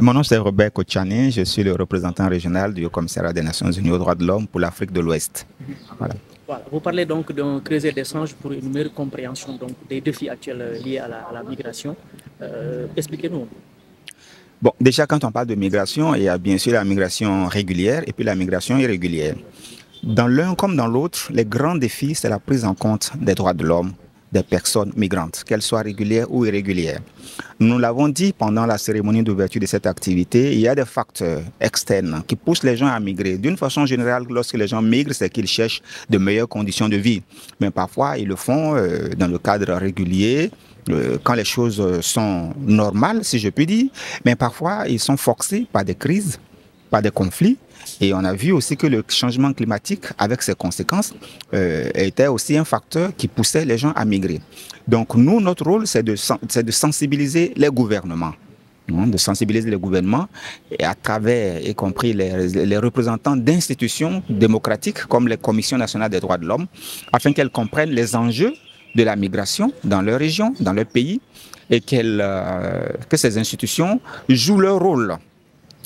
Mon nom c'est Robert Kochani, je suis le représentant régional du Haut-Commissariat des Nations Unies aux droits de l'homme pour l'Afrique de l'Ouest. Voilà. Voilà. Vous parlez donc d'un creuset d'échange pour une meilleure compréhension donc, des défis actuels liés à la migration. Expliquez-nous. Bon, déjà quand on parle de migration, il y a bien sûr la migration régulière et puis la migration irrégulière. Dans l'un comme dans l'autre, les grands défis, c'est la prise en compte des droits de l'homme, des personnes migrantes, qu'elles soient régulières ou irrégulières. Nous l'avons dit pendant la cérémonie d'ouverture de cette activité, il y a des facteurs externes qui poussent les gens à migrer. D'une façon générale, lorsque les gens migrent, c'est qu'ils cherchent de meilleures conditions de vie. Mais parfois, ils le font dans le cadre régulier, quand les choses sont normales, si je puis dire. Mais parfois, ils sont forcés par des crises, par des conflits. Et on a vu aussi que le changement climatique, avec ses conséquences, était aussi un facteur qui poussait les gens à migrer. Donc nous, notre rôle, c'est de sensibiliser les gouvernements. De sensibiliser les gouvernements et à travers, y compris les représentants d'institutions démocratiques comme les commissions nationales des droits de l'homme, afin qu'elles comprennent les enjeux de la migration dans leur région, dans leur pays, et que ces institutions jouent leur rôle.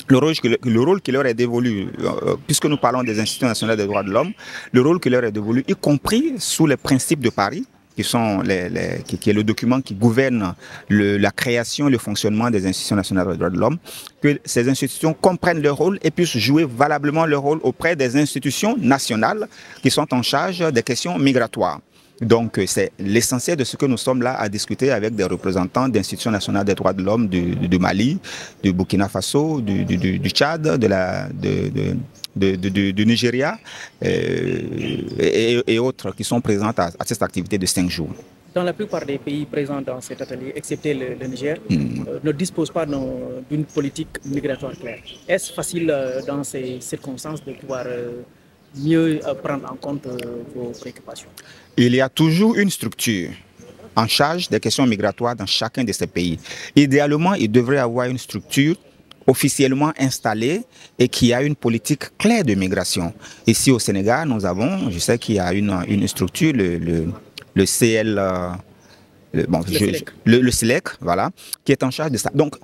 Le rôle qui leur est dévolu, puisque nous parlons des institutions nationales des droits de l'homme, le rôle qui leur est dévolu, y compris sous les principes de Paris, qui est le document qui gouverne la création et le fonctionnement des institutions nationales des droits de l'homme, que ces institutions comprennent leur rôle et puissent jouer valablement leur rôle auprès des institutions nationales qui sont en charge des questions migratoires. Donc c'est l'essentiel de ce que nous sommes là à discuter avec des représentants d'institutions nationales des droits de l'homme du Mali, du Burkina Faso, du Tchad, du Nigeria et autres qui sont présents à cette activité de 5 jours. Dans la plupart des pays présents dans cet atelier, excepté le Niger, ne disposent pas d'une politique migratoire claire. Est-ce facile dans ces circonstances de pouvoir mieux prendre en compte vos préoccupations? Il y a toujours une structure en charge des questions migratoires dans chacun de ces pays. Idéalement, il devrait y avoir une structure officiellement installée et qui a une politique claire de migration. Ici au Sénégal, nous avons, je sais qu'il y a une structure, le CL, le SILEC, voilà, qui est en charge de ça. Donc,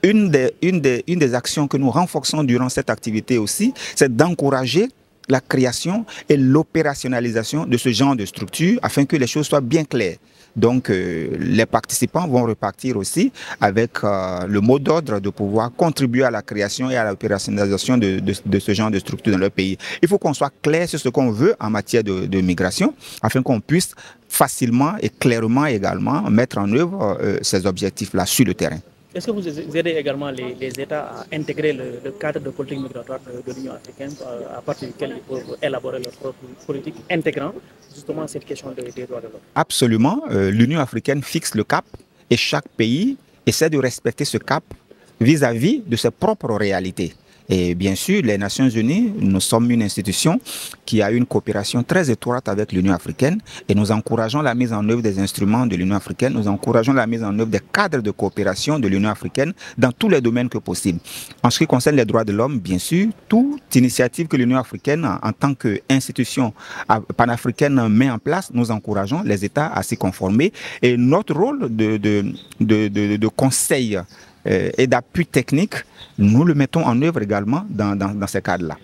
une des actions que nous renforçons durant cette activité aussi, c'est d'encourager la création et l'opérationnalisation de ce genre de structure afin que les choses soient bien claires. Donc, les participants vont repartir aussi avec le mot d'ordre de pouvoir contribuer à la création et à l'opérationnalisation de ce genre de structure dans leur pays. Il faut qu'on soit clair sur ce qu'on veut en matière de migration afin qu'on puisse facilement et clairement également mettre en œuvre ces objectifs-là sur le terrain. Est-ce que vous aidez également les États à intégrer le cadre de politique migratoire de l'Union africaine à partir duquel ils peuvent élaborer leur propre politique intégrant justement cette question des droits de l'homme? Absolument. L'Union africaine fixe le cap et chaque pays essaie de respecter ce cap vis-à-vis de ses propres réalités. Et bien sûr, les Nations Unies, nous sommes une institution qui a une coopération très étroite avec l'Union africaine et nous encourageons la mise en œuvre des instruments de l'Union africaine, nous encourageons la mise en œuvre des cadres de coopération de l'Union africaine dans tous les domaines que possible. En ce qui concerne les droits de l'homme, bien sûr, toute initiative que l'Union africaine, en tant qu'institution panafricaine, met en place, nous encourageons les États à s'y conformer. Et notre rôle de conseil et d'appui technique, nous le mettons en œuvre également dans ces cadres-là.